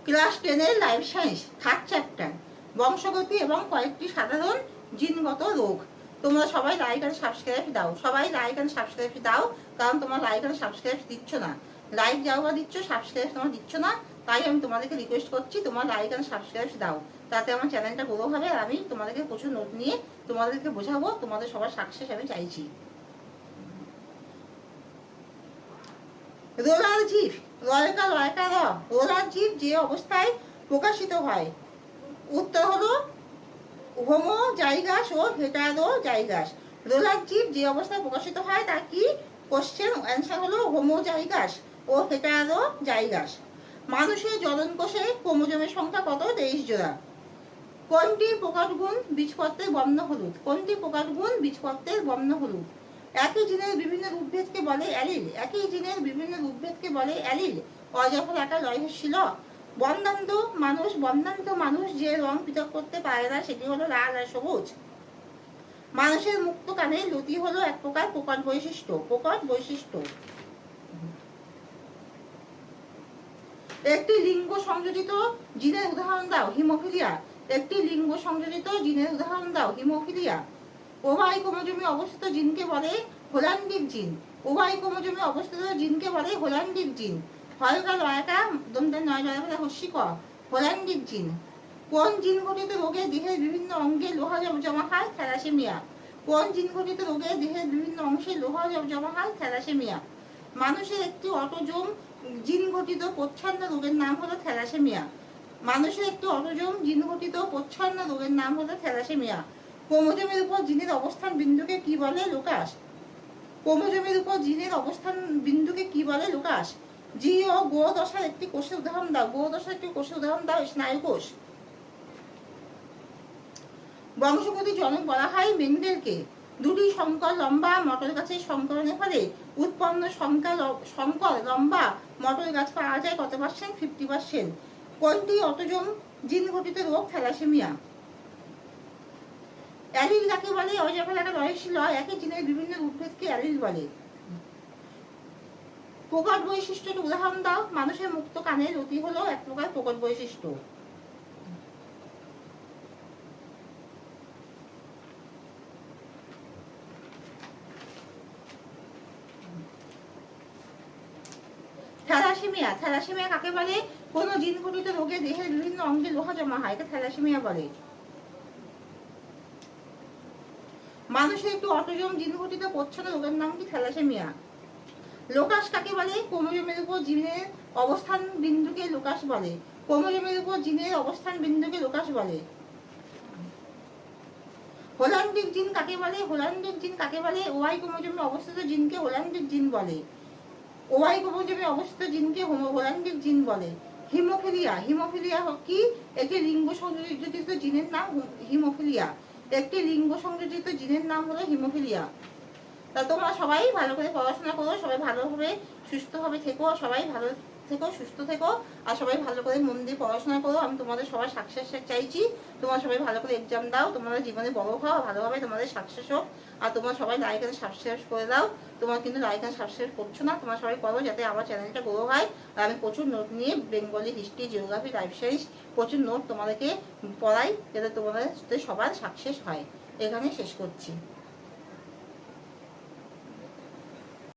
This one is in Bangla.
ক্লাস 10-এর লাইফ সায়েন্স থার্ড চ্যাপ্টার, বংশগতি এবং কয়েকটি সাধারণ জিনগত রোগ। তোমরা সবাই লাইক আর সাবস্ক্রাইব দাও, সবাই লাইক আর সাবস্ক্রাইব দাও, কারণ তোমরা লাইক আর সাবস্ক্রাইব দিচ্ছ না। লাইক যাও বা দিচ্ছ, সাবস্ক্রাইব তোমরা দিচ্ছ না, তাই আমি তোমাদেরকে রিকোয়েস্ট করছি তোমরা লাইক আর সাবস্ক্রাইব দাও, তাতে আমার চ্যানেলটা গ্রো হবে আর আমি তোমাদেরকে প্রচুর নোট নিয়ে তোমাদেরকে বোঝাবো, তোমাদের সবার সাকসেস আমি চাইছি। রোলার জীব, রয়কা রয়কা র, রোলার জীব যে অবস্থায় প্রকাশিত হয়, উত্তর হলো হোমো জাইগাস ও হেটারো জাইগাস। রোলার জীব যে অবস্থায় প্রকাশিত হয় তার কি কোশ্চেন অ্যান্সার হলো হোমো জাইগাস ও হেটারো জাইগাস। মানুষের জননকোষে ক্রোমোজোমের সংখ্যা কত? 23 জোড়া। কোনটি প্রকাশগুণ বীজপত্রের বর্ণ হলুদ? কোনটি প্রকাশগুণ বীজপত্রের বর্ণ হলুদ? একই জিনের বিভিন্ন রূপভেদকে বলে অ্যালিল। একই জিনের বিভিন্ন রূপভেদকে বলে অ্যালিল। অজফর একা লয়হস্যিল। বর্ণান্ধ মানুষ যে রং পৃথক করতে পারে না সেটি হলো লাল আর সবুজ। মানুষের মুক্ত কানের লতি হলো এক প্রকার প্রকট বৈশিষ্ট্য। প্রকট বৈশিষ্ট্য। একটি লিঙ্গ সংযোজিত জিনের উদাহরণ দাও। হিমোফিলিয়া। একটি লিঙ্গ সংযোজিত জিনের উদাহরণ দাও। হিমোফিলিয়া। উভয় ক্রোমোজোমে অবস্থিত জিনকে বলে হোল্যান্ডিক জিন। উভয় ক্রোমোজোমে অবস্থিত জিনকে বলে হোল্যান্ডিক জিন। হয়কা লয়কা দন্তের 9 লয়কা হস্যি ক, হোল্যান্ডিক জিন। কোন জিন ঘটিত রোগে দেহের বিভিন্ন অঙ্গে লোহা জমা হয়? থ্যালাসেমিয়া। কোন জিন ঘটিত রোগে দেহের বিভিন্ন অংশে লোহা জমা হয়? থ্যালাসেমিয়া। মানুষের একটি অটোজোম জিন ঘটিত প্রচ্ছন্ন রোগের নাম হলো থ্যালাসেমিয়া। মানুষের একটি অটোজোম জিন ঘটিত প্রচ্ছন্ন রোগের নাম হলো থ্যালাসেমিয়া। ক্রোমোজোমের উপর জিনের অবস্থান বিন্দুকে কি বলে? লোকাস। ক্রোমোজোমের উপর জিনের অবস্থান বিন্দুকে কি বলে? লোকাস। জি ও গো দশার একটি কোষের উদাহরণ দাও। গো দশার একটি কোষের উদাহরণ দাও। স্নায়ু কোষ। বংশগতি জনক বলা হয় মেন্ডেলকে। দুটি সংকর লম্বা মটর গাছের সংকরণের ফলে উৎপন্ন সংকর লম্বা মটর গাছ পাওয়া যায় কত %? 50%। কোনটি অটোজোম জিন ঘটিত রোগ? থ্যালাসেমিয়া। অ্যালিল কাকে বলে? অজফর একা লয়হস্যি ল। একই জিনের বিভিন্ন রূপভেদকে অ্যালিল বলে। প্রকট বৈশিষ্ট্যের উদাহরণ দাও। মানুষের মুক্ত কানের লতি হলো এক প্রকার প্রকট বৈশিষ্ট্য। থ্যালাসেমিয়া। থ্যালাসেমিয়া কাকে বলে? কোন জিন ঘটিত রোগে দেহের বিভিন্ন অঙ্গে লোহা জমা হয়, একে থ্যালাসেমিয়া বলে। মানুষের একটি অটোজোম জিন ঘটিত প্রচ্ছন্ন রোগের নাম কি? থ্যালাসেমিয়া। লোকাস কাকে বলে? ক্রোমোজোমের উপর জিনের অবস্থান বিন্দুকে লোকাস বলে। ক্রোমোজোমের উপর জিনের অবস্থান বিন্দুকে লোকাস বলে। হোল্যান্ডিক জিন কাকে বলে? হোল্যান্ডিক জিন কাকে বলে? ওয়াই ক্রোমোজোমে অবস্থিত জিনকে হোল্যান্ডিক জিন বলে। ওয়াই ক্রোমোজোমে অবস্থিত জিনকে হোল্যান্ডিক জিন বলে। হিমোফিলিয়া। হিমোফিলিয়া কি? একটি লিঙ্গ সংযোজিত জিনের নাম হিমোফিলিয়া। একটি লিঙ্গ সংযোজিত জিনের নাম হলো হিমোফিলিয়া। তা তোমরা সবাই ভালো করে পড়াশোনা করো, সবাই ভালোভাবে সুস্থভাবে থেকো, সবাই ভালো থেকো, সুস্থ থেকো, আর সবাই ভালো করে মন দিয়ে পড়াশোনা করো। আমি তোমাদের সবার সাকসেস চাইছি। তোমরা সবাই ভালো করে এক্সাম দাও, তোমাদের জীবনে বড় হও, ভালোভাবে তোমাদের সাকসেস হোক। আর তোমরা সবাই লাইক এন্ড সাবস্ক্রাইব করে দাও। তোমরা কিন্তু লাইক এন্ড সাবস্ক্রাইব করছো না, তোমরা সবাই করো যাতে আমার চ্যানেলটা গ্রো হয়। আর আমি প্রচুর নোট নিয়ে Bengali, history, geography, life science প্রচুর নোট তোমাদেরকে পড়াই, যাতে তোমাদের সবার সাকসেস হয়। এখানে শেষ করছি।